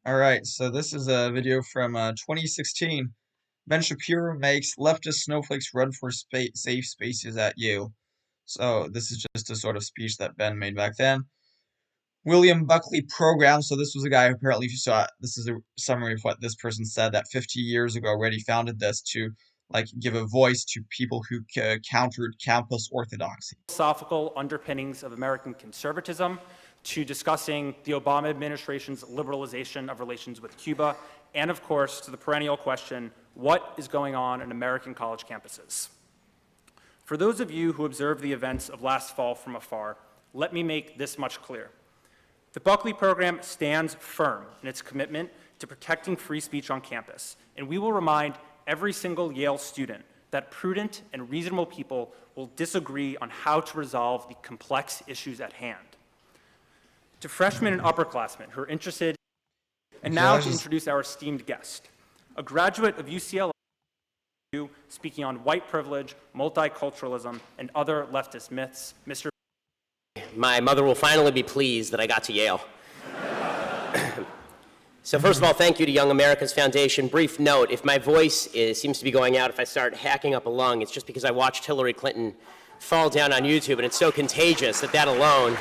All right, so this is a video from 2016. Ben Shapiro makes leftist snowflakes run for safe spaces at Yale. So this is just a sort of speech that Ben made back then. William Buckley program. So this was a guy who apparently, if you saw it, this is a summary of what this person said that 50 years ago already founded this to like give a voice to people who countered campus orthodoxy. Philosophical underpinnings of American conservatism, to discussing the Obama administration's liberalization of relations with Cuba, and of course, to the perennial question, what is going on in American college campuses? For those of you who observed the events of last fall from afar, let me make this much clear. The Buckley program stands firm in its commitment to protecting free speech on campus, and we will remind every single Yale student that prudent and reasonable people will disagree on how to resolve the complex issues at hand. To freshmen and upperclassmen who are interested, and now to introduce our esteemed guest, a graduate of UCLA speaking on white privilege, multiculturalism, and other leftist myths, Mr. My mother will finally be pleased that I got to Yale. So first of all, thank you to Young America's Foundation. Brief note, if my voice seems to be going out, if I start hacking up a lung, it's just because I watched Hillary Clinton fall down on YouTube, and it's so contagious that alone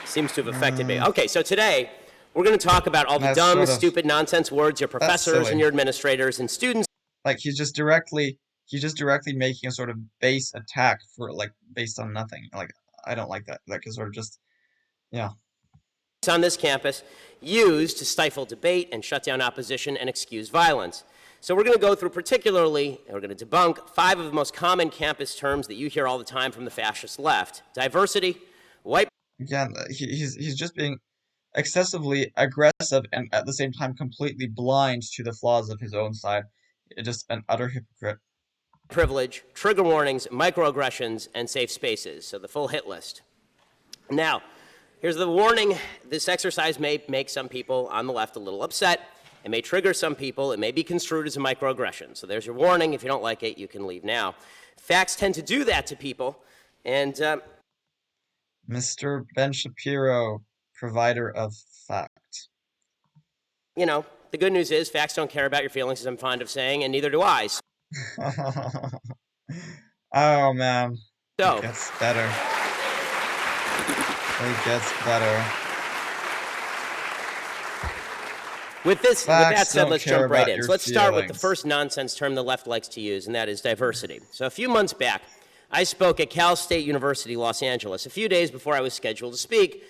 seems to have affected me. Okay, so today, we're going to talk about all the dumb, stupid, nonsense words your professors and your administrators and students. Like he's just directly making a sort of base attack for like based on nothing. Like I don't like that. Like it's sort of just, yeah. On this campus used to stifle debate and shut down opposition and excuse violence. So we're going to go through particularly, and we're going to debunk 5 of the most common campus terms that you hear all the time from the fascist left. Diversity, white... Again, he's just being excessively aggressive and at the same time completely blind to the flaws of his own side. Just an utter hypocrite. Privilege, trigger warnings, microaggressions, and safe spaces. So the full hit list. Now, here's the warning. This exercise may make some people on the left a little upset. It may trigger some people. It may be construed as a microaggression. So there's your warning. If you don't like it, you can leave now. Facts tend to do that to people. And Mr. Ben Shapiro, provider of fact. You know, the good news is facts don't care about your feelings, as I'm fond of saying, and neither do I. Oh, man. So, it gets better. It gets better. With that said, let's jump right in. So let's start with the first nonsense term the left likes to use, and that is diversity. So a few months back, I spoke at Cal State University, Los Angeles. A few days before I was scheduled to speak,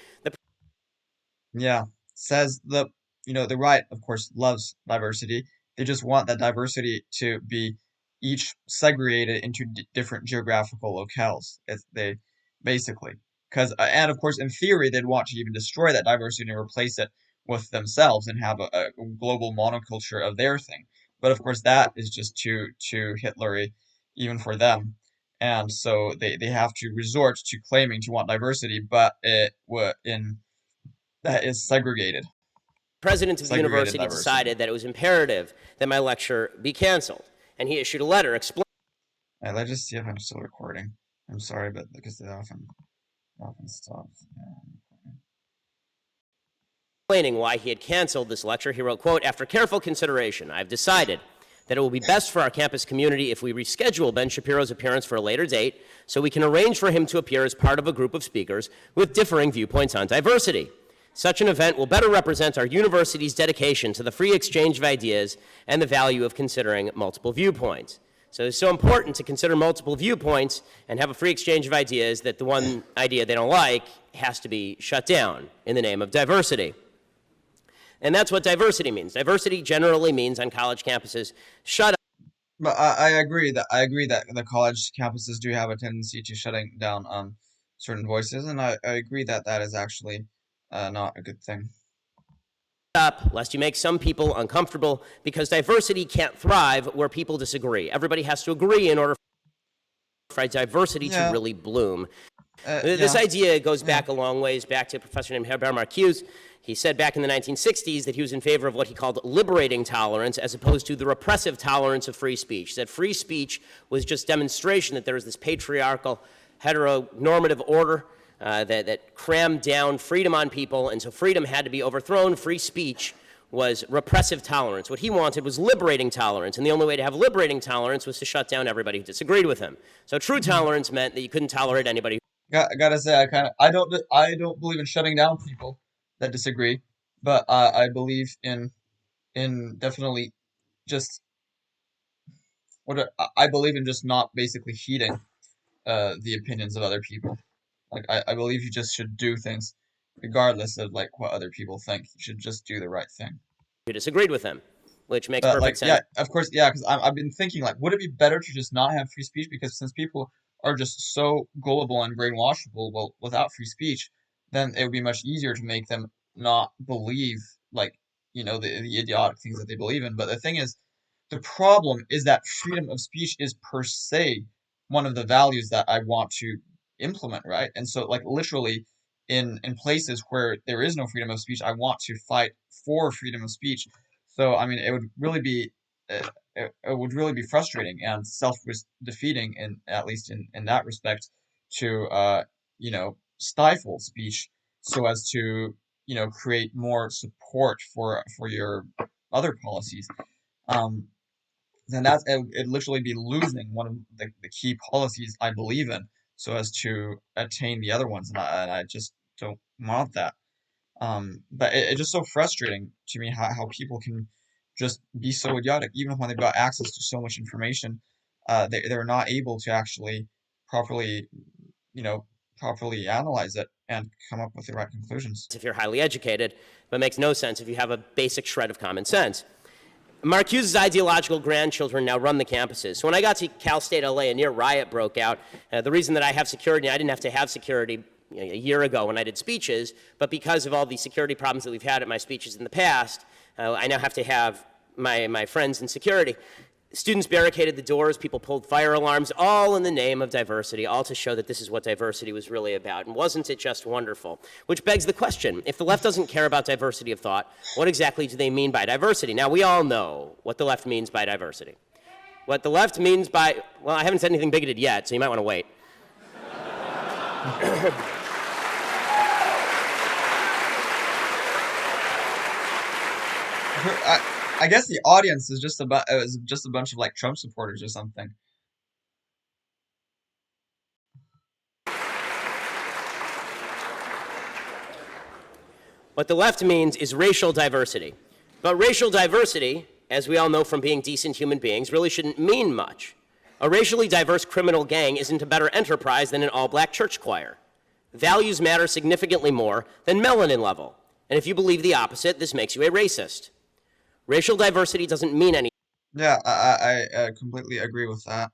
says the right, of course, loves diversity. They just want that diversity to be each segregated into different geographical locales. They basically, and of course, in theory, they'd want to even destroy that diversity and replace it with themselves and have a global monoculture of their thing. But of course, that is just too Hitlery, even for them. And so they have to resort to claiming to want diversity, but that is segregated. The president of the university decided that it was imperative that my lecture be canceled, and he issued a letter explaining. Let's just see if I'm still recording. I'm sorry, but because it often stops. Explaining why he had canceled this lecture, he wrote, quote, "After careful consideration, I've decided that it will be best for our campus community if we reschedule Ben Shapiro's appearance for a later date so we can arrange for him to appear as part of a group of speakers with differing viewpoints on diversity. Such an event will better represent our university's dedication to the free exchange of ideas and the value of considering multiple viewpoints." So it's so important to consider multiple viewpoints and have a free exchange of ideas that the one idea they don't like has to be shut down in the name of diversity. And that's what diversity means. Diversity generally means on college campuses, shut up. But I agree that the college campuses do have a tendency to shutting down certain voices, and I agree that is actually not a good thing. Up, lest you make some people uncomfortable, because diversity can't thrive where people disagree. Everybody has to agree in order for diversity to really bloom. This idea goes back a long ways, back to a professor named Herbert Marcuse. He said back in the 1960s that he was in favor of what he called liberating tolerance as opposed to the repressive tolerance of free speech. He said free speech was just demonstration that there was this patriarchal, heteronormative order that crammed down freedom on people, and so freedom had to be overthrown. Free speech was repressive tolerance. What he wanted was liberating tolerance, and the only way to have liberating tolerance was to shut down everybody who disagreed with him. So true tolerance meant that you couldn't tolerate anybody. Gotta say, I don't believe in shutting down people that disagree, but I believe in definitely just I believe in just not basically heeding the opinions of other people. Like I believe you just should do things regardless of like what other people think. You should just do the right thing. Who disagreed with him, which makes But like perfect sense. yeah, of course, yeah, because I've been thinking like, would it be better to just not have free speech? Because since people are just so gullible and brainwashable, well, without free speech, then it would be much easier to make them not believe like the idiotic things that they believe in. But the thing is, the problem is that freedom of speech is per se one of the values that I want to implement, right? And so like literally in places where there is no freedom of speech, I want to fight for freedom of speech. So I mean, it would really be frustrating and self-defeating in at least in that respect to stifle speech so as to create more support for your other policies. Um, then it'd literally be losing one of the key policies I believe in so as to attain the other ones, and I just don't want that. But it's just so frustrating to me how people can just be so idiotic, even when they've got access to so much information. They're not able to actually properly, properly analyze it and come up with the right conclusions. If you're highly educated, but makes no sense if you have a basic shred of common sense. Marcuse's ideological grandchildren now run the campuses. So when I got to Cal State LA, a near riot broke out. The reason that I have security, I didn't have to have security a year ago when I did speeches, but because of all the security problems that we've had at my speeches in the past, I now have to have my friends in security. Students barricaded the doors, people pulled fire alarms, all in the name of diversity, all to show that this is what diversity was really about. And wasn't it just wonderful? Which begs the question, if the left doesn't care about diversity of thought, what exactly do they mean by diversity? Now, we all know what the left means by diversity. What the left means by, well, I haven't said anything bigoted yet, so you might want to wait. I guess the audience is just a bunch of like Trump supporters or something. What the left means is racial diversity. But racial diversity, as we all know from being decent human beings, really shouldn't mean much. A racially diverse criminal gang isn't a better enterprise than an all-black church choir. Values matter significantly more than melanin level. And if you believe the opposite, this makes you a racist. Racial diversity doesn't mean anything. Yeah, I completely agree with that.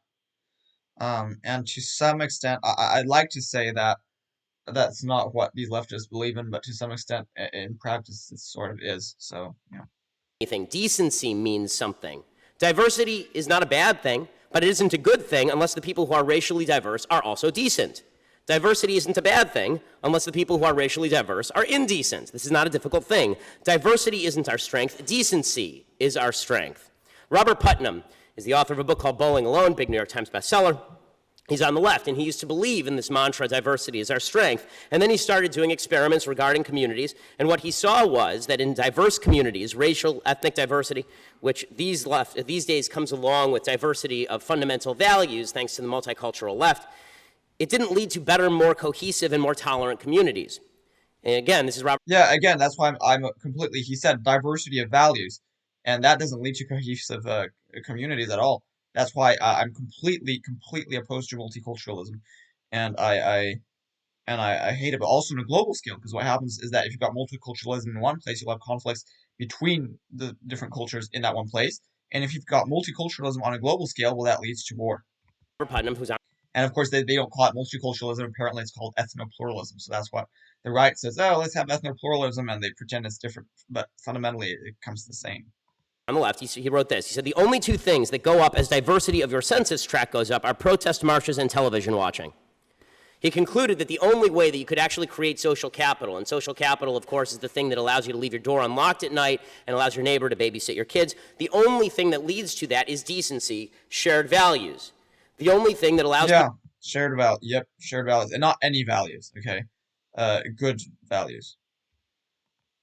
And to some extent, I'd like to say that that's not what these leftists believe in, but to some extent, in practice, it sort of is. So, yeah. Decency means something. Diversity is not a bad thing, but it isn't a good thing unless the people who are racially diverse are also decent. Diversity isn't a bad thing unless the people who are racially diverse are indecent. This is not a difficult thing. Diversity isn't our strength. Decency is our strength. Robert Putnam is the author of a book called Bowling Alone, big New York Times bestseller. He's on the left, and he used to believe in this mantra, diversity is our strength. And then he started doing experiments regarding communities, and what he saw was that in diverse communities, racial, ethnic diversity, which these days comes along with diversity of fundamental values, thanks to the multicultural left, it didn't lead to better, more cohesive, and more tolerant communities. And again, this is Robert. Yeah, again, that's why I'm completely, he said diversity of values, and that doesn't lead to cohesive communities at all. That's why I'm completely opposed to multiculturalism, and I hate it, but also on a global scale, because what happens is that if you've got multiculturalism in one place, you'll have conflicts between the different cultures in that one place, and if you've got multiculturalism on a global scale, well, that leads to war. Putnam, who's on. And of course, they don't call it multiculturalism. Apparently, it's called ethnopluralism. So that's what the right says. Oh, let's have ethnopluralism, and they pretend it's different, but fundamentally, it comes to the same. On the left, he wrote this. He said, the only two things that go up as diversity of your census tract goes up are protest marches and television watching. He concluded that the only way that you could actually create social capital, and social capital, of course, is the thing that allows you to leave your door unlocked at night and allows your neighbor to babysit your kids. The only thing that leads to that is decency, shared values. The only thing that allows... Yeah, shared values, and not any values, okay? good values.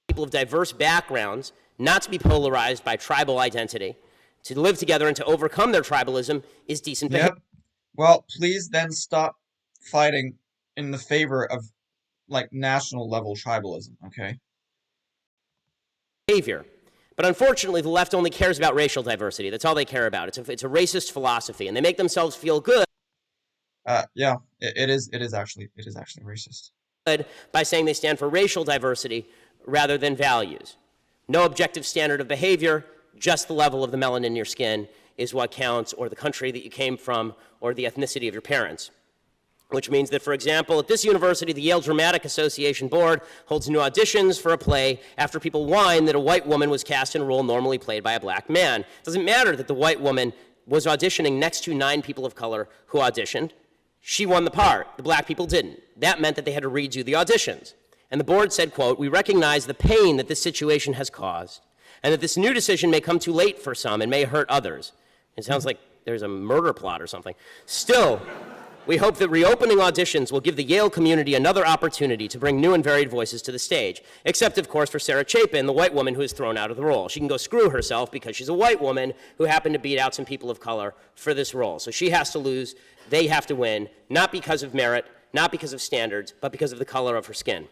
People of diverse backgrounds not to be polarized by tribal identity, to live together and to overcome their tribalism is decent Yep. Well, please then stop fighting in the favor of like national level tribalism, okay? behavior. But unfortunately, the left only cares about racial diversity. That's all they care about. It's a racist philosophy, and they make themselves feel good Yeah, it is actually racist. by saying they stand for racial diversity rather than values. No objective standard of behavior, just the level of the melanin in your skin is what counts, or the country that you came from, or the ethnicity of your parents. Which means that, for example, at this university, the Yale Dramatic Association Board holds new auditions for a play after people whine that a white woman was cast in a role normally played by a black man. It doesn't matter that the white woman was auditioning next to 9 people of color who auditioned. She won the part. The black people didn't. That meant that they had to redo the auditions. And the board said, quote, "We recognize the pain that this situation has caused, and that this new decision may come too late for some and may hurt others." It sounds like there's a murder plot or something. Still, we hope that reopening auditions will give the Yale community another opportunity to bring new and varied voices to the stage, except, of course, for Sarah Chapin, the white woman who is thrown out of the role. She can go screw herself because she's a white woman who happened to beat out some people of color for this role. So she has to lose, they have to win, not because of merit, not because of standards, but because of the color of her skin.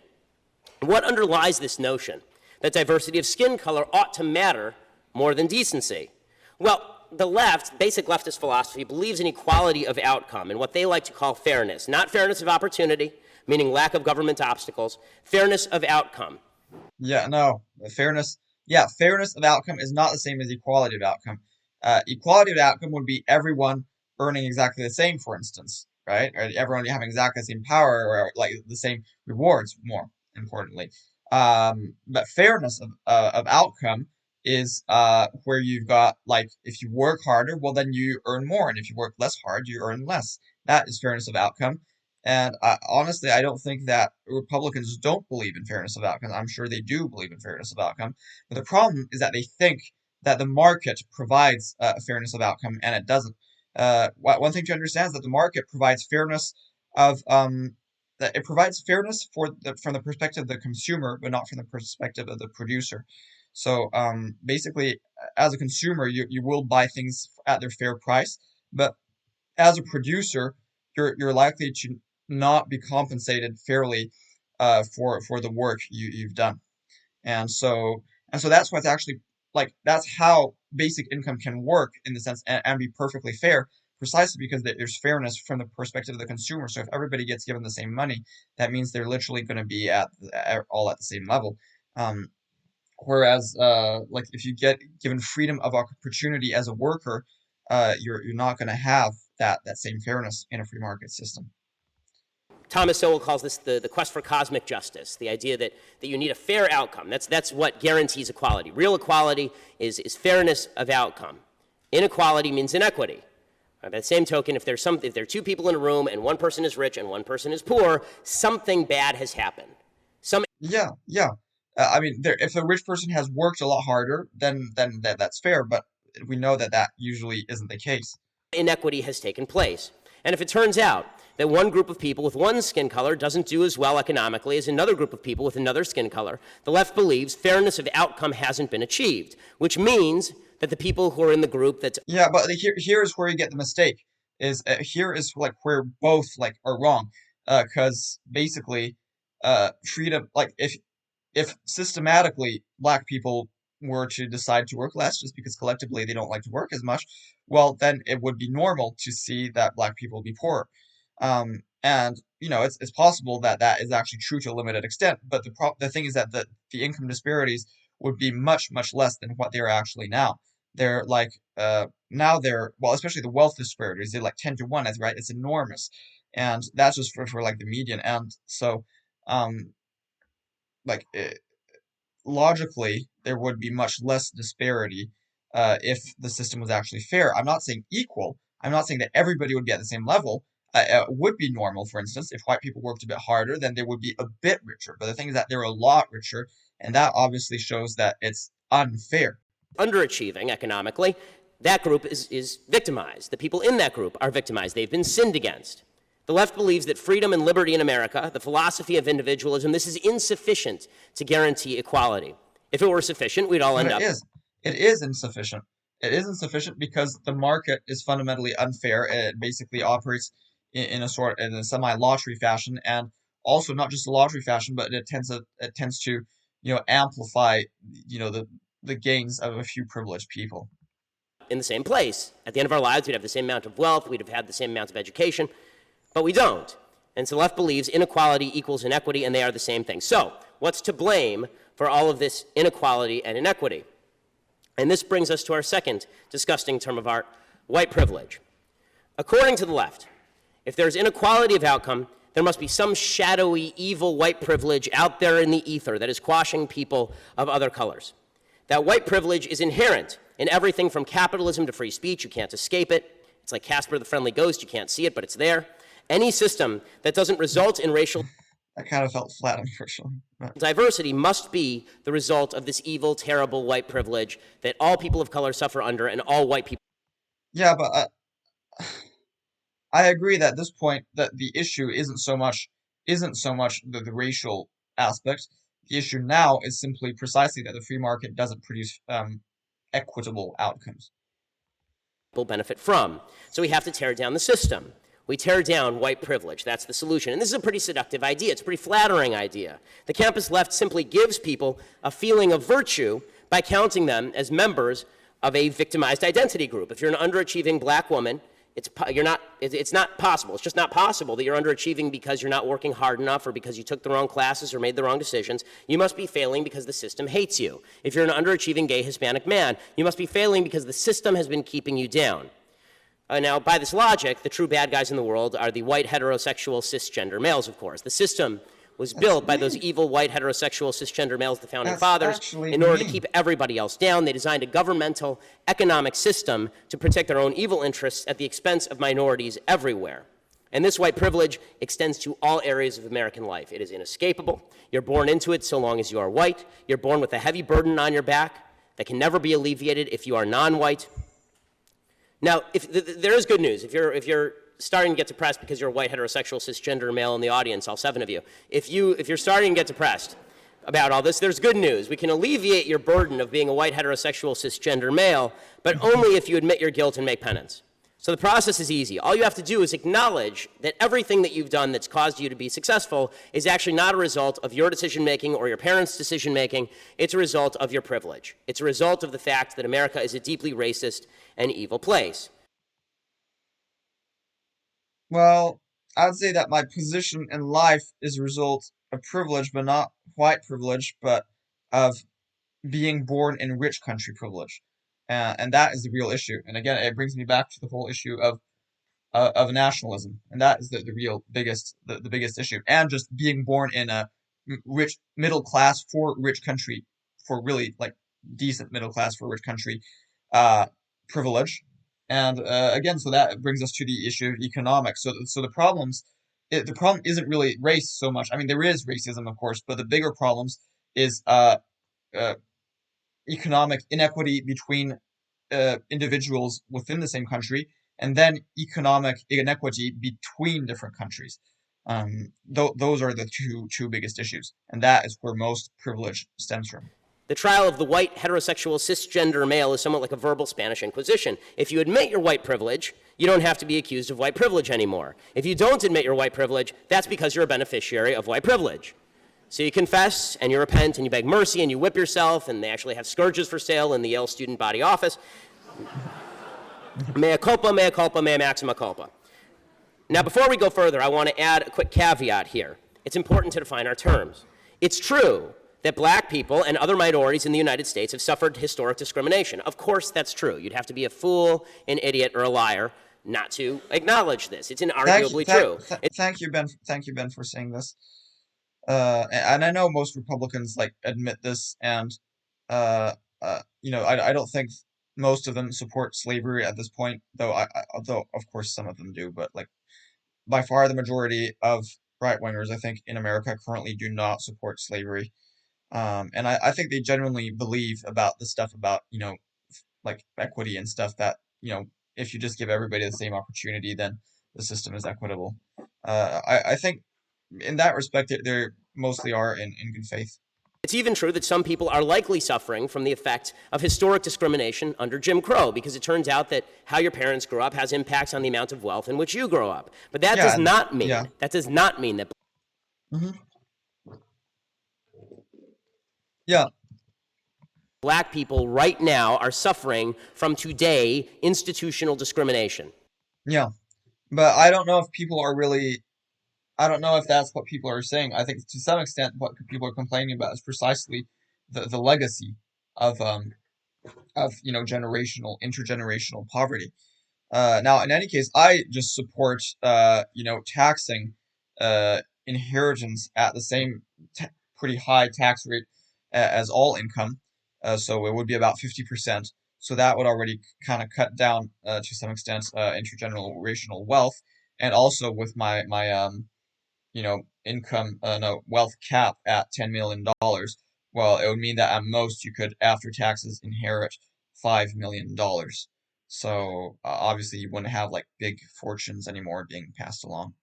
What underlies this notion that diversity of skin color ought to matter more than decency? Well, the left, basic leftist philosophy, believes in equality of outcome and what they like to call fairness. Not fairness of opportunity, meaning lack of government obstacles, fairness of outcome. Yeah, no, fairness. Yeah, fairness of outcome is not the same as equality of outcome. Equality of outcome would be everyone earning exactly the same, for instance, right? Or everyone having exactly the same power or like the same rewards, more importantly. But fairness of outcome is where you've got like if you work harder, well then you earn more, and if you work less hard, you earn less. That is fairness of outcome. And honestly, I don't think that Republicans don't believe in fairness of outcome. I'm sure they do believe in fairness of outcome. But the problem is that they think that the market provides a fairness of outcome, and it doesn't. One thing to understand is that the market provides fairness of that it provides fairness from the perspective of the consumer, but not from the perspective of the producer. So basically, as a consumer, you will buy things at their fair price, but as a producer, you're likely to not be compensated fairly for the work you've done. And so that's what's actually like that's how basic income can work in the sense and be perfectly fair, precisely because there's fairness from the perspective of the consumer. So if everybody gets given the same money, that means they're literally going to be all at the same level. Um, Whereas, like if you get given freedom of opportunity as a worker, you're not going to have that same fairness in a free market system. Thomas Sowell calls this the quest for cosmic justice, the idea that you need a fair outcome. That's what guarantees equality. Real equality is fairness of outcome. Inequality means inequity. By the same token, if there are 2 people in a room and one person is rich and one person is poor, something bad has happened. Yeah, yeah. I mean, if the rich person has worked a lot harder, then that's fair. But we know that that usually isn't the case. Inequity has taken place. And if it turns out that one group of people with one skin color doesn't do as well economically as another group of people with another skin color, the left believes fairness of outcome hasn't been achieved, which means that the people who are in the group that's Yeah, but here's where you get the mistake. Here is like where both like are wrong. Because basically, freedom like if systematically black people were to decide to work less just because collectively they don't like to work as much, well, then it would be normal to see that black people be poorer. And it's possible that that is actually true to a limited extent, but the thing is that the income disparities would be much much less than what they're actually now. They're like now they're well, especially the wealth disparities, they're like 10 to 1, that's right. It's enormous. And that's just for like the median. And so um like logically, there would be much less disparity if the system was actually fair. I'm not saying equal. I'm not saying that everybody would be at the same level. It would be normal, for instance, if white people worked a bit harder, then they would be a bit richer. But the thing is that they're a lot richer, and that obviously shows that it's unfair. underachieving economically, that group is victimized. The people in that group are victimized. They've been sinned against. The left believes that freedom and liberty in America, the philosophy of individualism, this is insufficient to guarantee equality. If it were sufficient, we'd all But end it up. is. It is insufficient. It is insufficient because the market is fundamentally unfair. It basically operates in a semi-lottery fashion, and also not just a lottery fashion, but it tends to amplify the gains of a few privileged people. In the same place. At the end of our lives, we'd have the same amount of wealth, we'd have had the same amount of education, but we don't. And so the left believes inequality equals inequity, and they are the same thing. So, what's to blame for all of this inequality and inequity? And this brings us to our second disgusting term of art, white privilege. According to the left, if there's inequality of outcome, there must be some shadowy, evil white privilege out there in the ether that is quashing people of other colors. That white privilege is inherent in everything from capitalism to free speech. You can't escape it. It's like Casper the Friendly Ghost. You can't see it, but it's there. Any system that doesn't result in racial I kind of felt flat, unfortunately. But diversity must be the result of this evil, terrible white privilege that all people of color suffer under and all white people. yeah, but I agree that at this point that the issue isn't so much the racial aspect. The issue now is simply precisely that the free market doesn't produce equitable outcomes. Benefit from. So we have to tear down the system. We tear down white privilege. That's the solution. And this is a pretty seductive idea. It's a pretty flattering idea. The campus left simply gives people a feeling of virtue by counting them as members of a victimized identity group. If you're an underachieving black woman, it's not possible. It's just not possible that you're underachieving because you're not working hard enough or because you took the wrong classes or made the wrong decisions. You must be failing because the system hates you. If you're an underachieving gay Hispanic man, you must be failing because the system has been keeping you down. Now, by this logic, the true bad guys in the world are the white heterosexual cisgender males, of course. The system was That's built by those mean. evil white heterosexual cisgender males, the founding That's fathers, actually in order to mean. keep everybody else down. They designed a governmental economic system to protect their own evil interests at the expense of minorities everywhere. And this white privilege extends to all areas of American life. It is inescapable. You're born into it so long as you are white. You're born with a heavy burden on your back that can never be alleviated if you are non-white. Now, there is good news. If you're starting to get depressed because you're a white heterosexual cisgender male in the audience, all 7 of you, if you're starting to get depressed about all this, there's good news. We can alleviate your burden of being a white heterosexual cisgender male, but only if you admit your guilt and make penance. So the process is easy. All you have to do is acknowledge that everything that you've done that's caused you to be successful is actually not a result of your decision-making or your parents' decision-making. It's a result of your privilege. It's a result of the fact that America is a deeply racist and evil place. Well, I would say that my position in life is a result of privilege, but not white privilege, but of being born in rich country privilege. And that is the real issue. And again, it brings me back to the whole issue of nationalism, and that is the real the biggest issue. And just being born in a rich middle class for rich country, for really like decent middle class for rich country, uh, privilege. And again, so that brings us to the issue of economics. So the problem isn't really race so much. I mean, there is racism, of course, but the bigger problems is uh, economic inequity between individuals within the same country, and then economic inequity between different countries. Those are the two biggest issues, and that is where most privilege stems from. The trial of the white heterosexual cisgender male is somewhat like a verbal Spanish Inquisition. If you admit your white privilege, you don't have to be accused of white privilege anymore. If you don't admit your white privilege, that's because you're a beneficiary of white privilege. So you confess and you repent and you beg mercy and you whip yourself, and they actually have scourges for sale in the Yale student body office. Mea culpa, mea maxima culpa. Now, before we go further, I want to add a quick caveat here. It's important to define our terms. It's true that black people and other minorities in the United States have suffered historic discrimination. Of course, that's true. You'd have to be a fool, an idiot, or a liar not to acknowledge this. It's Thank you, inarguably true. thank you, Ben. Thank you, Ben, for saying this. And I know most Republicans like admit this, and I don't think most of them support slavery at this point, although of course some of them do, but like by far the majority of right wingers, I think, in America currently do not support slavery. And I think they genuinely believe about the stuff about, like equity and stuff that, if you just give everybody the same opportunity, then the system is equitable. I think in that respect, they mostly are in good faith. It's even true that some people are likely suffering from the effects of historic discrimination under Jim Crow, because it turns out that how your parents grew up has impacts on the amount of wealth in which you grow up. But that Yeah, does and not yeah. mean that Hmm. Yeah, black people right now are suffering from today institutional discrimination. yeah. But I don't know if people are really. I don't know if that's what people are saying. I think to some extent, what people are complaining about is precisely the legacy of generational intergenerational poverty. Now, in any case, I just support taxing inheritance at the same pretty high tax rate as all income. So it would be about 50%. So that would already kind of cut down to some extent intergenerational wealth, and also with my income no wealth cap at $10 million. Well, it would mean that at most you could, after taxes, inherit $5 million. So obviously you wouldn't have like big fortunes anymore being passed along.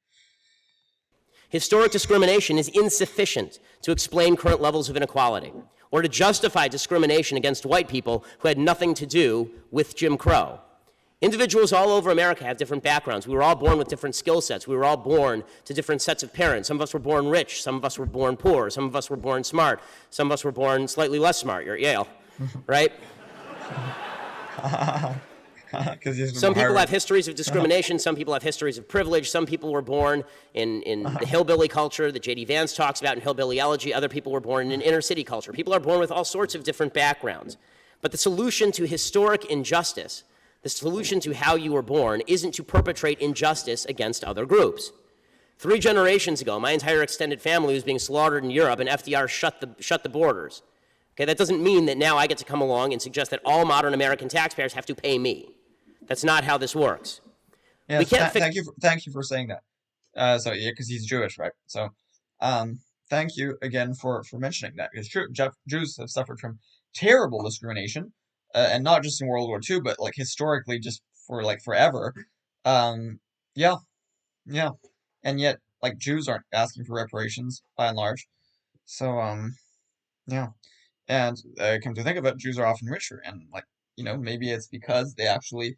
Historic discrimination is insufficient to explain current levels of inequality or to justify discrimination against white people who had nothing to do with Jim Crow. Individuals all over America have different backgrounds. We were all born with different skill sets. We were all born to different sets of parents. Some of us were born rich. Some of us were born poor. Some of us were born smart. Some of us were born slightly less smart. You're at Yale, right? Because he's from Some people have Harvard. histories of discrimination. Some people have histories of privilege. Some people were born in the hillbilly culture that J.D. Vance talks about in Hillbilly Elegy. Other people were born in inner city culture. People are born with all sorts of different backgrounds. But the solution to historic injustice, the solution to how you were born, isn't to perpetrate injustice against other groups. 3 generations ago, my entire extended family was being slaughtered in Europe, and FDR shut the borders. Okay, that doesn't mean that now I get to come along and suggest that all modern American taxpayers have to pay me. That's not how this works. We Yes, can't fix. thank you for saying that. So yeah, because he's Jewish, right? So, thank you again for mentioning that. It's true. Jews have suffered from terrible discrimination, and not just in World War II, but like historically, just for like forever. Yeah, yeah, and yet like Jews aren't asking for reparations by and large. So, yeah. And come to think of it, Jews are often richer, and like maybe it's because they actually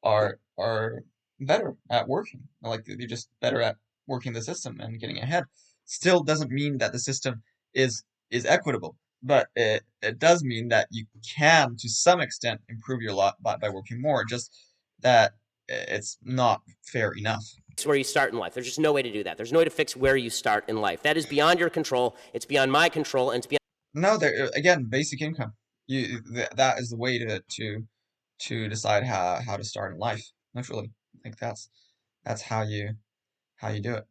are better at working. Like they're just better at working the system and getting ahead. Still doesn't mean that the system is equitable, but it does mean that you can, to some extent, improve your lot by working more. Just that it's not fair enough. Where you start in life. There's just no way to do that. There's no way to fix where you start in life. That is beyond your control. It's beyond my control, and it's beyond. No, there again, basic income. That is the way to decide how to start in life. Literally, like that's how you do it.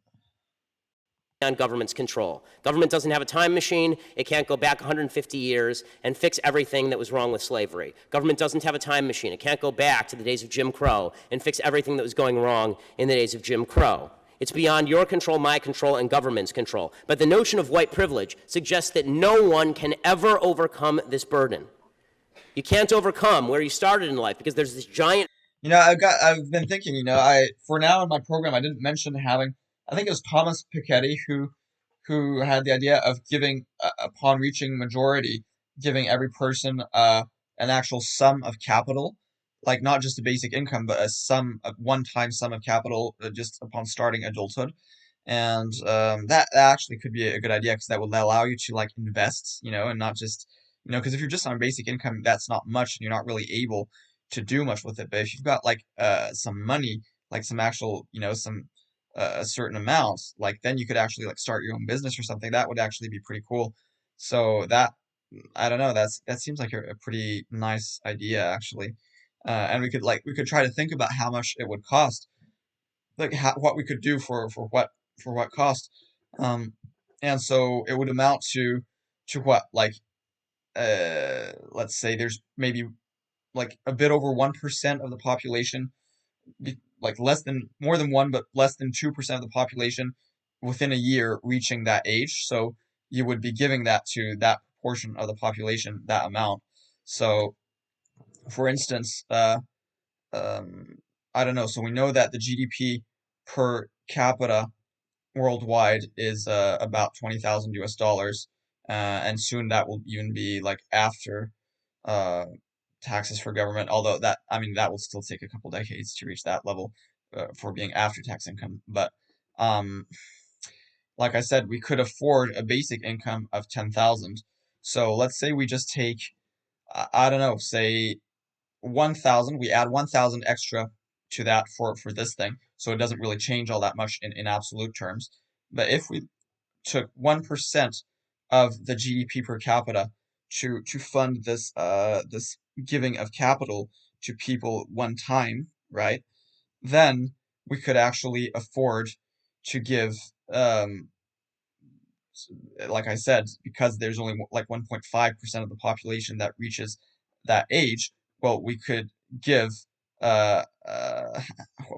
Beyond government's control. Government doesn't have a time machine. It can't go back 150 years and fix everything that was wrong with slavery. Government doesn't have a time machine. It can't go back to the days of Jim Crow and fix everything that was going wrong in the days of Jim Crow. It's beyond your control, my control, and government's control. But the notion of white privilege suggests that no one can ever overcome this burden. You can't overcome where you started in life because there's this giant. I've been thinking, I for now in my program I didn't mention having, I think it was Thomas Piketty who had the idea of giving upon reaching majority, giving every person an actual sum of capital, like not just a basic income, but a one-time sum of capital just upon starting adulthood. And that actually could be a good idea because that would allow you to like invest, and not just, because if you're just on basic income, that's not much, and you're not really able to do much with it. But if you've got like some money, like some actual, some a certain amount, like then you could actually like start your own business or something. That would actually be pretty cool. So that I don't know, that seems like a pretty nice idea actually. And we could try to think about how much it would cost, like what we could do for what cost. Um, and so it would amount to what, like let's say there's maybe like a bit over 1% of the population, like less than more than one, but less than 2% of the population within a year reaching that age. So you would be giving that to that portion of the population, that amount. So, for instance, um, I don't know. So we know that the GDP per capita worldwide is about 20,000 US dollars, and soon that will even be like after uh, taxes for government. Although that, I mean, that will still take a couple decades to reach that level for being after tax income. But um, like I said, we could afford a basic income of 10,000. So let's say we just take, I don't know, say 1,000. We add 1,000 extra to that for this thing, so it doesn't really change all that much in absolute terms. But if we took 1% of the GDP per capita to fund this giving of capital to people one time, right? Then we could actually afford to give um, like I said, because there's only like 1.5% of the population that reaches that age, well, we could give uh uh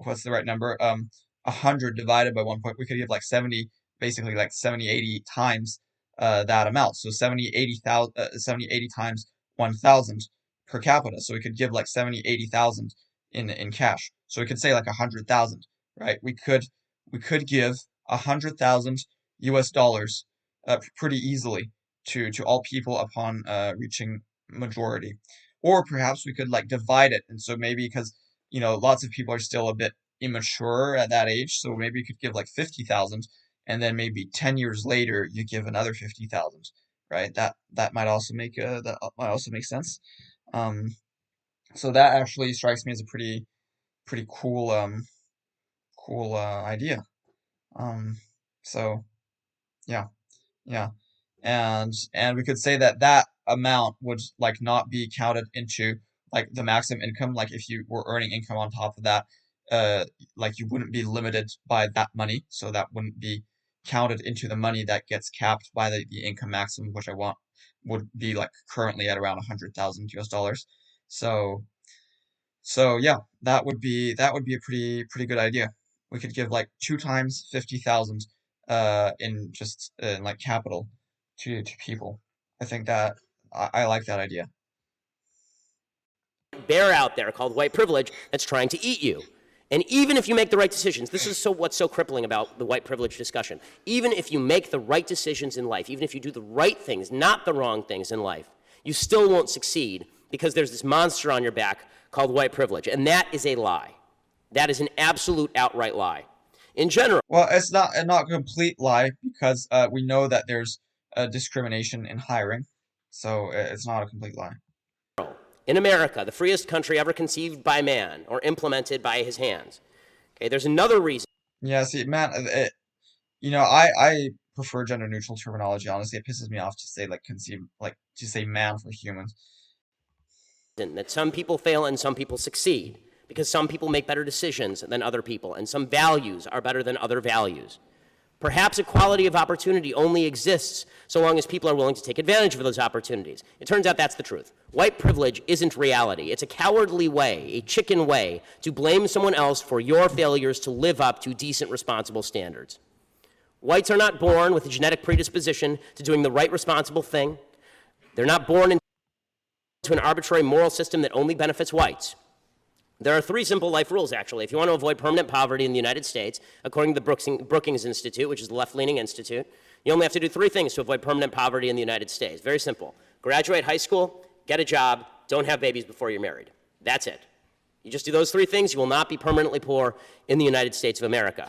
what's the right number? 100 divided by 1 point, we could give like 70, basically like 70, 80 times that amount. So 70, 80,000, 70, 80 times 1,000 per capita. So we could give like 70, 80,000 in cash. So we could say like 100,000, right? We could give 100,000 US dollars pretty easily to all people upon reaching majority. Or perhaps we could like divide it, and so maybe because lots of people are still a bit immature at that age, so maybe you could give like 50,000, and then maybe 10 years later you give another 50,000, right? That might also make sense. Um, so that actually strikes me as a pretty cool idea. Um, so yeah. Yeah. And we could say that that amount would like not be counted into like the maximum income. Like if you were earning income on top of that, uh, like you wouldn't be limited by that money, so that wouldn't be counted into the money that gets capped by the income maximum, which I want would be like currently at around 100,000 US dollars. So so yeah, that would be a pretty good idea. We could give like two times 50,000 in just like capital to people. I think that I like that idea. Bear out there called white privilege that's trying to eat you. And even if you make the right decisions, this is what's so crippling about the white privilege discussion. Even if you make the right decisions in life, even if you do the right things, not the wrong things in life, you still won't succeed because there's this monster on your back called white privilege. And that is a lie. That is an absolute outright lie. In general, Well, it's not a complete lie because we know that there's discrimination in hiring, so it's not a complete lie. in America, the freest country ever conceived by man or implemented by his hands, okay, there's another reason Yeah, see, man, I prefer gender neutral terminology. Honestly, it pisses me off to say like conceive, like to say man for humans. that some people fail and some people succeed because some people make better decisions than other people and some values are better than other values. Perhaps equality of opportunity only exists so long as people are willing to take advantage of those opportunities. It turns out that's the truth. White privilege isn't reality. It's a cowardly way, a chicken way, to blame someone else for your failures to live up to decent, responsible standards. Whites are not born with a genetic predisposition to doing the right, responsible thing. They're not born into an arbitrary moral system that only benefits whites. There are three simple life rules, actually. If you want to avoid permanent poverty in the United States, according to the Brookings Institute, which is the left-leaning institute, you only have to do three things to avoid permanent poverty in the United States. Very simple. Graduate high school, get a job, don't have babies before you're married. That's it. You just do those three things, you will not be permanently poor in the United States of America.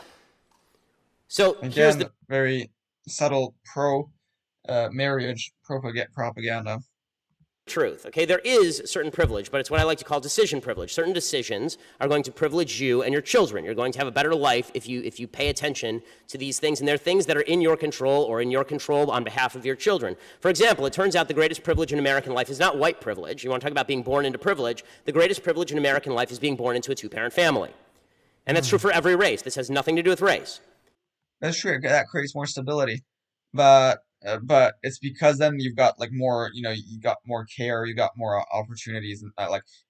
So here's Again, the very subtle pro marriage propaganda. truth. Okay, there is certain privilege, but it's what I like to call decision privilege. Certain decisions are going to privilege you and your children. You're going to have a better life if you pay attention to these things, and they're things that are in your control or in your control on behalf of your children. For example, it turns out the greatest privilege in American life is not white privilege. You want to talk about being born into privilege? The greatest privilege in American life is being born into a two-parent family. And that's true Hmm. for every race. This has nothing to do with race. That's true. That creates more stability, but it's because then you've got like more, you got more care, you got more opportunities, and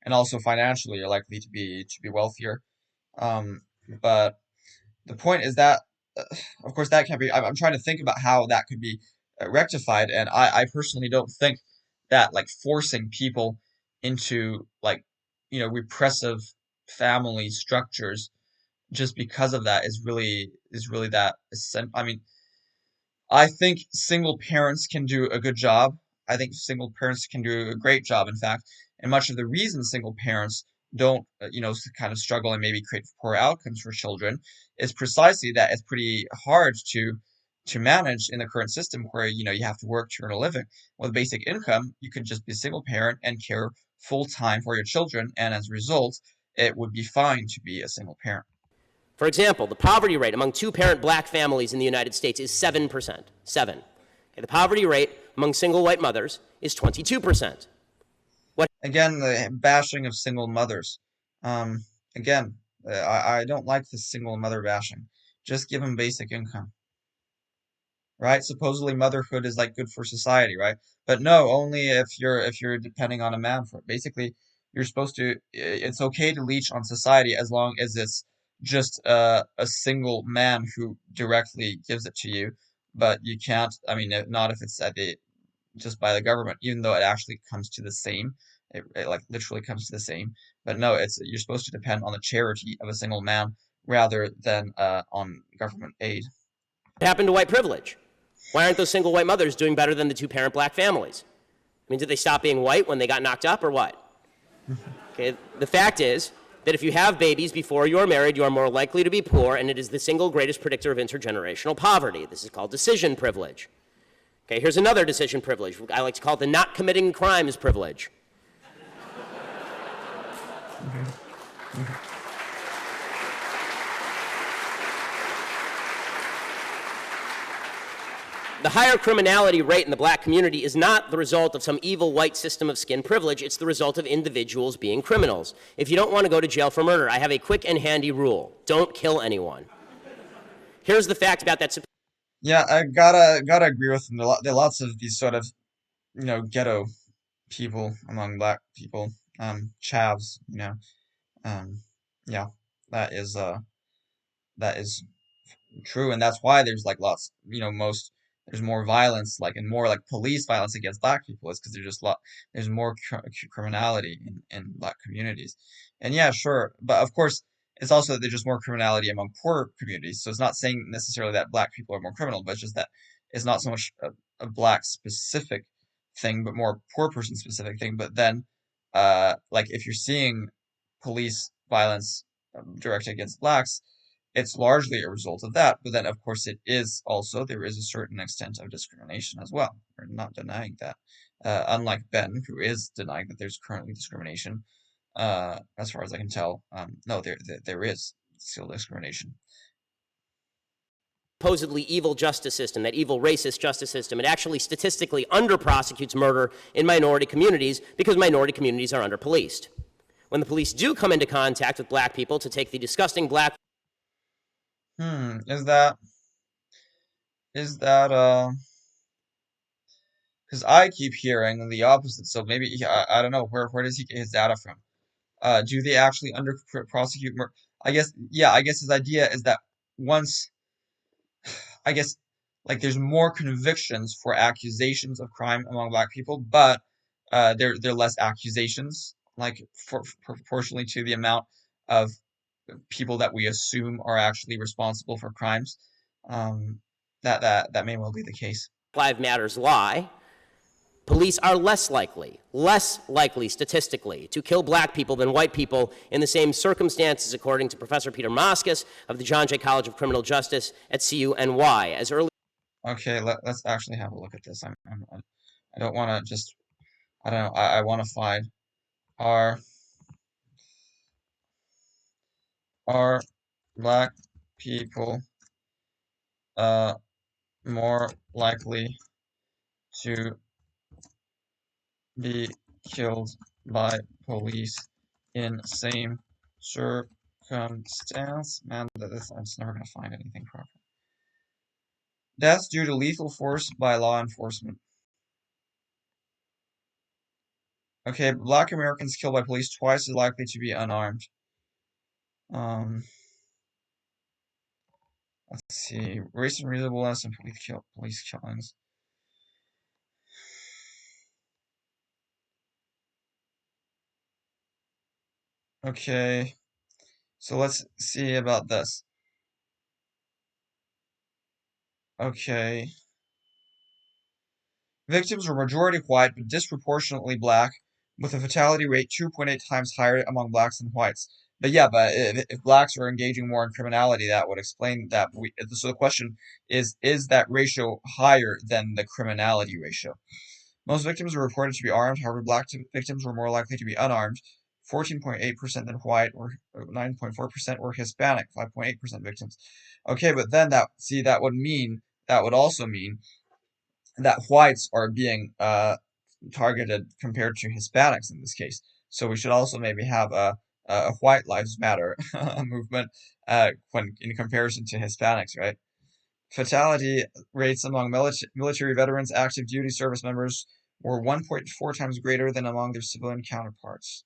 and also financially, you're likely to be wealthier. Um, but the point is that, uh, of course, that can't be. I'm trying to think about how that could be rectified, and I personally don't think that like forcing people into like repressive family structures just because of that is really that I mean, I think single parents can do a good job. I think single parents can do a great job, in fact. And much of the reason single parents don't, kind of struggle and maybe create poor outcomes for children is precisely that it's pretty hard to manage in the current system where, you have to work to earn a living. With basic income, you could just be a single parent and care full time for your children, and as a result, it would be fine to be a single parent. For example, the poverty rate among two-parent black families in the United States is 7%. 7. Okay, the poverty rate among single white mothers is 22%. What Again, the bashing of single mothers. Again, I don't like this single mother bashing. Just give them basic income, right? Supposedly motherhood is like good for society, right? But no, only if you're depending on a man for it. Basically, you're supposed to. It's okay to leech on society as long as it's just a single man who directly gives it to you. But you can't. I mean, not if it's at the just by the government, even though it actually comes to the same. It like literally comes to the same. But no, it's you're supposed to depend on the charity of a single man rather than on government aid. happened to white privilege? Why aren't those single white mothers doing better than the two-parent black families? I mean, did they stop being white when they got knocked up or what? Okay, the fact is that if you have babies before you are married, you are more likely to be poor, and it is the single greatest predictor of intergenerational poverty. This is called decision privilege. Okay, here's another decision privilege. I like to call it the not committing crimes privilege. The higher criminality rate in the black community is not the result of some evil white system of skin privilege. It's the result of individuals being criminals. If you don't want to go to jail for murder, I have a quick and handy rule. Don't kill anyone. Here's the fact about that. Yeah, I gotta agree with them. There are lots of these sort of ghetto people among black people, chavs, um, yeah, that is uh that is true, and that's why there's like lots, most there's more violence, like and more like police violence against black people is because there's more criminality in black communities, and yeah, sure, but of course it's also that there's just more criminality among poor communities. So it's not saying necessarily that black people are more criminal, but it's just that it's not so much a black specific thing, but more poor person specific thing. But then, like if you're seeing police violence directed against blacks, it's largely a result of that. But then, of course, there is a certain extent of discrimination as well. We're not denying that. Unlike Ben, who is denying that there's currently discrimination, as far as I can tell, no, there is still discrimination. Supposedly evil justice system, that evil racist justice system, it actually statistically under-prosecutes murder in minority communities because minority communities are under-policed. When the police do come into contact with black people to take the disgusting black Hmm, is that because I keep hearing the opposite. So maybe I don't know where does he get his data from? Do they actually under prosecute mur I guess, yeah, I guess his idea is that once I guess like there's more convictions for accusations of crime among black people, but they're less accusations, like proportionally to the amount of people that we assume are actually responsible for crimes. Um, that may well be the case. Lives Matters lie, police are less likely statistically to kill black people than white people in the same circumstances, according to Professor Peter Moskos of the John Jay College of Criminal Justice at CUNY. As early Okay, let's actually have a look at this. I don't want to just I don't know. I want to find are are black people uh more likely to be killed by police in same circumstance. Man, I'm just never gonna find anything proper. Deaths due to lethal force by law enforcement. Okay, black Americans killed by police twice as likely to be unarmed. Um, let's see. Race and reasonableness and police killings. Okay. So let's see about this. Okay. Victims were majority white but disproportionately black, with a fatality rate 2.8 times higher among blacks than whites. But yeah, but if blacks are engaging more in criminality, that would explain that. So the question is that ratio higher than the criminality ratio? Most victims were reported to be armed, however, black victims were more likely to be unarmed, 14.8% than white, or 9.4% were Hispanic, 5.8% victims. Okay, but then that would also mean that whites are being targeted compared to Hispanics in this case. So we should also maybe have a White Lives Matter movement when in comparison to Hispanics, right? Fatality rates among military veterans, active duty service members were 1.4 times greater than among their civilian counterparts.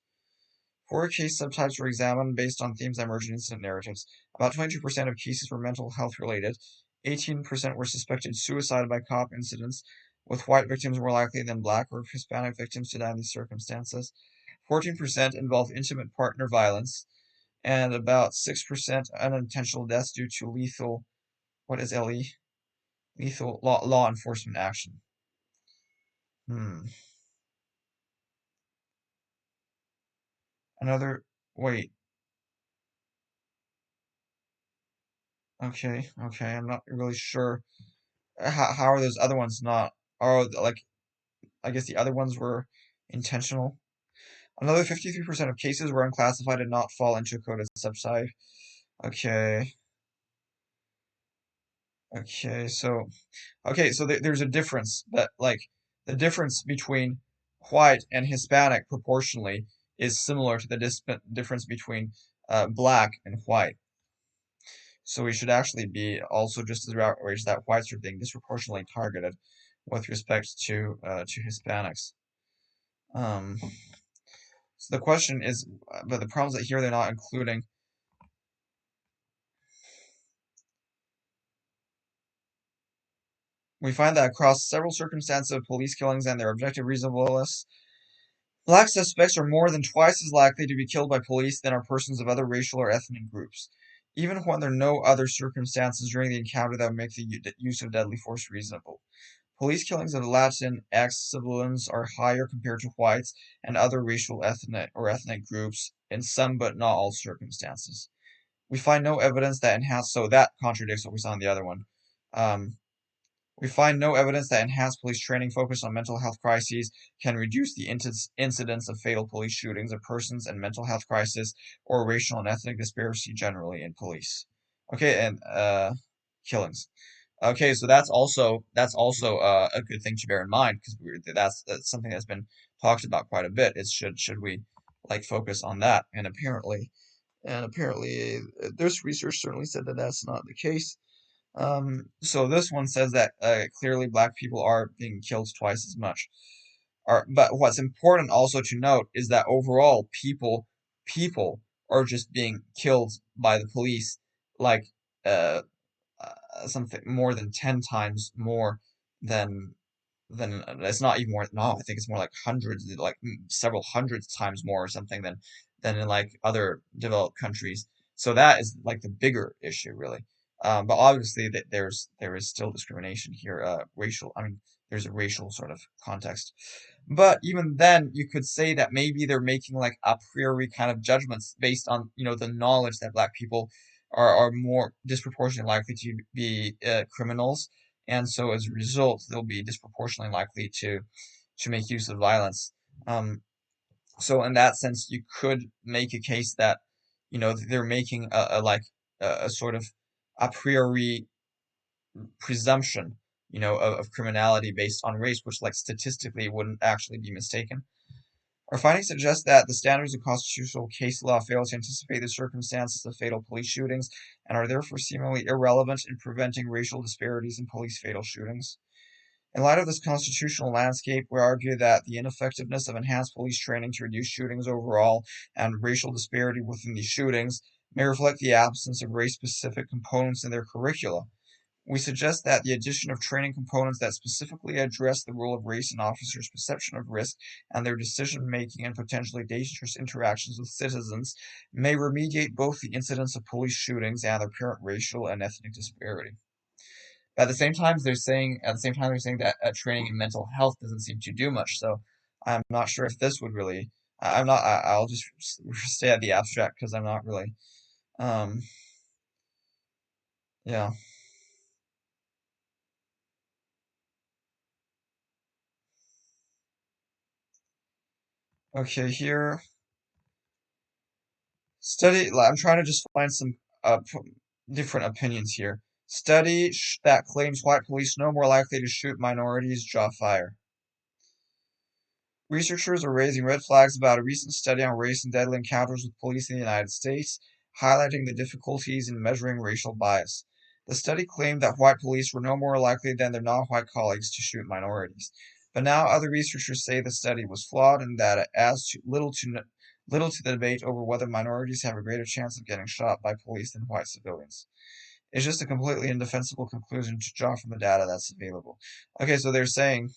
Four case subtypes were examined based on themes that emerged in incident narratives. About 22% of cases were mental health related. 18% were suspected suicide by cop incidents, with white victims more likely than black or Hispanic victims to die in these circumstances. 14% involved intimate partner violence, and about 6% unintentional deaths due to lethal, what is LE? Lethal law enforcement action. Hmm. Another, wait, okay, I'm not really sure. How are those other ones not? Oh, like, I guess the other ones were intentional. Another 53% of cases were unclassified and not fall into a coded subtype. Okay, so there's a difference, but like the difference between white and Hispanic proportionally is similar to the difference between black and white. So we should actually be also just as outraged that whites are being disproportionately targeted with respect to Hispanics. Um, so the question is, but the problem is that here they're not including. We find that across several circumstances of police killings and their objective reasonableness, black suspects are more than twice as likely to be killed by police than are persons of other racial or ethnic groups, even when there are no other circumstances during the encounter that would make the use of deadly force reasonable. Police killings of Latinx civilians are higher compared to whites and other racial ethnic groups in some but not all circumstances. We find no evidence that enhanced, so that contradicts what we saw in the other one. Um, we find no evidence that enhanced police training focused on mental health crises can reduce the incidence of fatal police shootings of persons in mental health crisis or racial and ethnic disparity generally in police. Okay, and killings. Okay, so that's also a good thing to bear in mind because that's something that's been talked about quite a bit. Is should we like focus on that? And apparently, this research certainly said that that's not the case. So this one says that clearly black people are being killed twice as much. But what's important also to note is that overall people are just being killed by the police like uh, something more than 10 times more than it's not even more. No, I think it's more like hundreds, like several hundreds times more or something than in like other developed countries. So that is like the bigger issue, really. But obviously that there is still discrimination here, racial. I mean, there's a racial sort of context. But even then, you could say that maybe they're making like a priori kind of judgments based on, the knowledge that black people are more disproportionately likely to be criminals, and so as a result, they'll be disproportionately likely to make use of violence. Um, so in that sense, you could make a case that, they're making a sort of a priori presumption, of criminality based on race, which like statistically wouldn't actually be mistaken. Our findings suggest that the standards of constitutional case law fail to anticipate the circumstances of fatal police shootings and are therefore seemingly irrelevant in preventing racial disparities in police fatal shootings. In light of this constitutional landscape, we argue that the ineffectiveness of enhanced police training to reduce shootings overall and racial disparity within these shootings may reflect the absence of race specific components in their curricula. We suggest that the addition of training components that specifically address the role of race in officers' perception of risk and their decision-making and potentially dangerous interactions with citizens may remediate both the incidence of police shootings and their apparent racial and ethnic disparity. At the same time they're saying that training in mental health doesn't seem to do much. So I'm not sure if this would really. I'm not. I'll just stay at the abstract because I'm not really. Um, yeah. Okay. Here, I'm trying to just find some different opinions here. That claims white police no more likely to shoot minorities draw fire. Researchers are raising red flags about a recent study on race and deadly encounters with police in the United States, highlighting the difficulties in measuring racial bias. The study claimed that white police were no more likely than their non-white colleagues to shoot minorities. But now other researchers say the study was flawed and that it adds little to the debate over whether minorities have a greater chance of getting shot by police than white civilians. It's just a completely indefensible conclusion to draw from the data that's available. Okay, so they're saying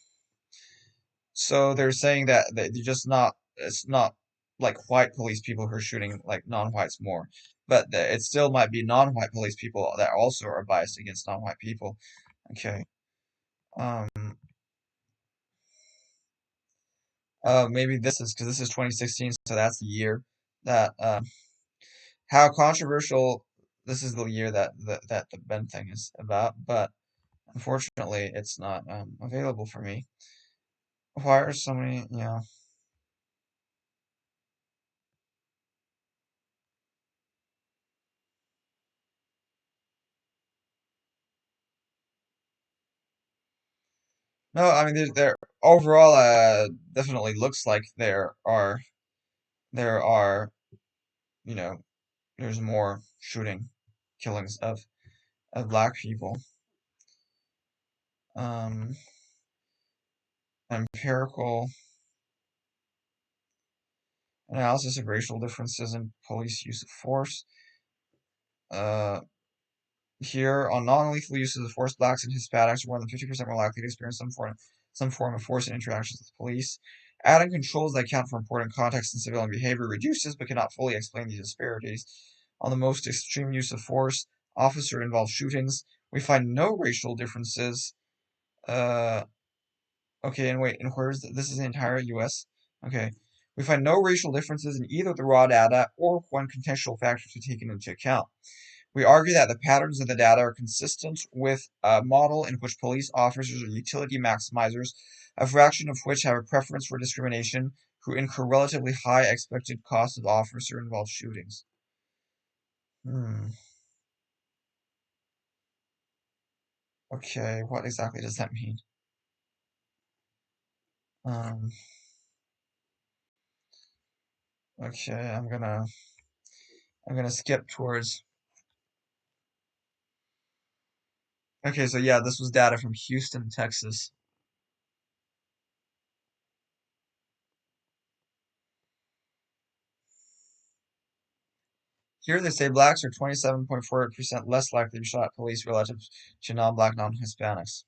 that they're just not it's not like white police people who are shooting like non-whites more, but it still might be non-white police people that also are biased against non-white people. Okay. Um. Maybe this is because this is 2016, so that's the year that how controversial this is the year that the Ben thing is about, but unfortunately, it's not available for me. Why are so many? Yeah. No, I mean there overall definitely looks like there are you know there's more killings of black people. Um, empirical analysis of racial differences in police use of force. Uh, Here on non-lethal uses of force, blacks and Hispanics are more than 50% more likely to experience some form of force in interactions with police. Adding controls that account for important context and civilian behavior reduces but cannot fully explain these disparities. On the most extreme use of force, officer-involved shootings, we find no racial differences. Uh, okay, and wait, and this is the entire U.S. Okay, we find no racial differences in either the raw data or when contextual factors are taken into account. We argue that the patterns of the data are consistent with a model in which police officers are utility maximizers, a fraction of which have a preference for discrimination, who incur relatively high expected costs of officer-involved shootings. Hmm. Okay, what exactly does that mean? Um, okay, I'm gonna skip towards. Okay, so yeah, this was data from Houston, Texas. Here they say blacks are 27.4% less likely to shot at police relative to non-black, non-Hispanics.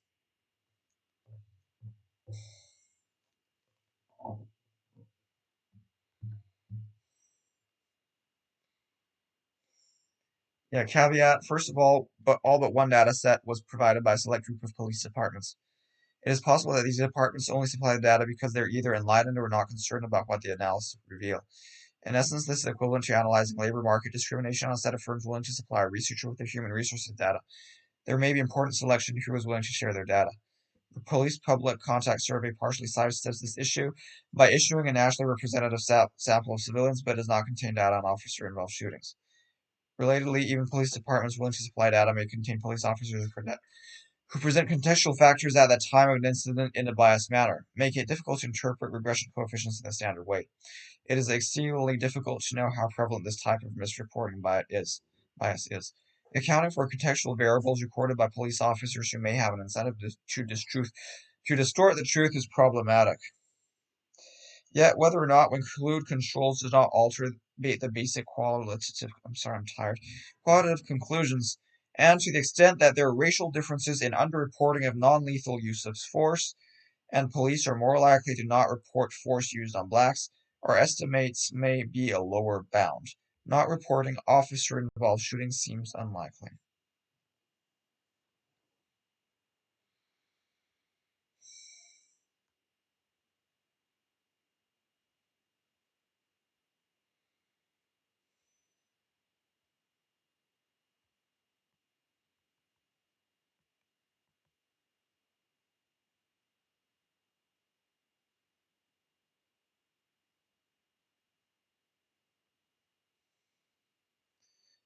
Yeah, caveat. First of all but one data set was provided by a select group of police departments. It is possible that these departments only supply the data because they're either enlightened or not concerned about what the analysis would reveal. In essence, this is equivalent to analyzing labor market discrimination on a set of firms willing to supply a researcher with their human resources data. There may be important selection who is willing to share their data. The Police Public Contact Survey partially sidesteps this issue by issuing a nationally representative sample of civilians, but does not contain data on officer-involved shootings. Relatedly, even police departments willing to supply data may contain police officers who present contextual factors at the time of an incident in a biased manner, making it difficult to interpret regression coefficients in the standard way. It is exceedingly difficult to know how prevalent this type of misreporting bias is. Accounting for contextual variables recorded by police officers who may have an incentive to distort the truth is problematic. Yet, whether or not we include controls does not alter the basic qualitative. I'm sorry, I'm tired. Qualitative conclusions. and to the extent that there are racial differences in underreporting of non-lethal use of force, and police are more likely to not report force used on blacks, our estimates may be a lower bound. Not reporting officer-involved shootings seems unlikely.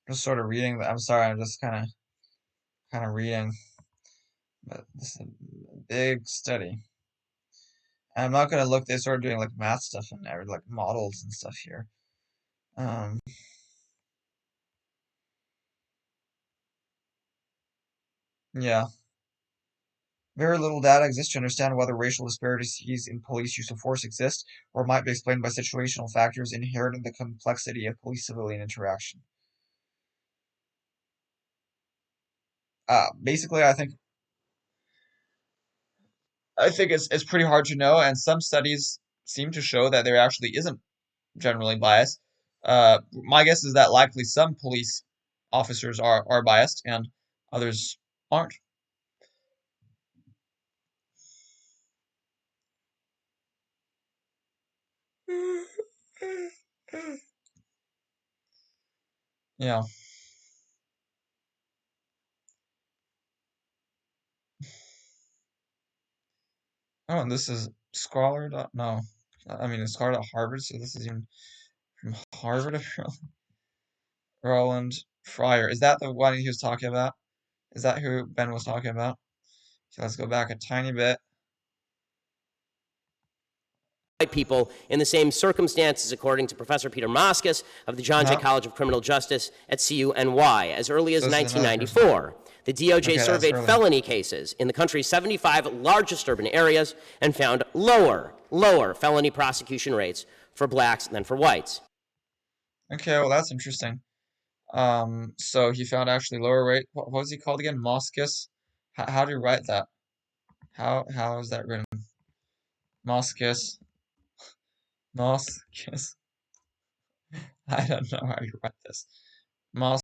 Just sort of reading. I'm sorry, I'm just kind of reading. But this is a big study. And I'm not gonna look. They started doing like math stuff and like models and stuff here. Um, yeah. Very little data exists to understand whether racial disparities in police use of force exist or might be explained by situational factors inherent in the complexity of police-civilian interaction. Basically, I think it's pretty hard to know, and some studies seem to show that there actually isn't generally bias. My guess is that likely some police officers are biased and others aren't. Yeah. Oh, and this is Scholar. No, I mean it's Scholar at Harvard, so this is even from Harvard. Roland Fryer. Is that the one he was talking about? Is that who Ben was talking about? So let's go back a tiny bit. White people in the same circumstances, according to Professor Peter Moskos of the John Jay Uh-huh. College of Criminal Justice at CUNY. As early as So this is another person. 1994, the DOJ Okay, that's surveyed early. felony cases in the country's 75 largest urban areas and found lower felony prosecution rates for blacks than for whites. Okay, well that's interesting. So he found actually lower rate. What was he called again? Moskos. How do you write that? How is that written? Moskos. Moskos. I don't know how you write this. Mos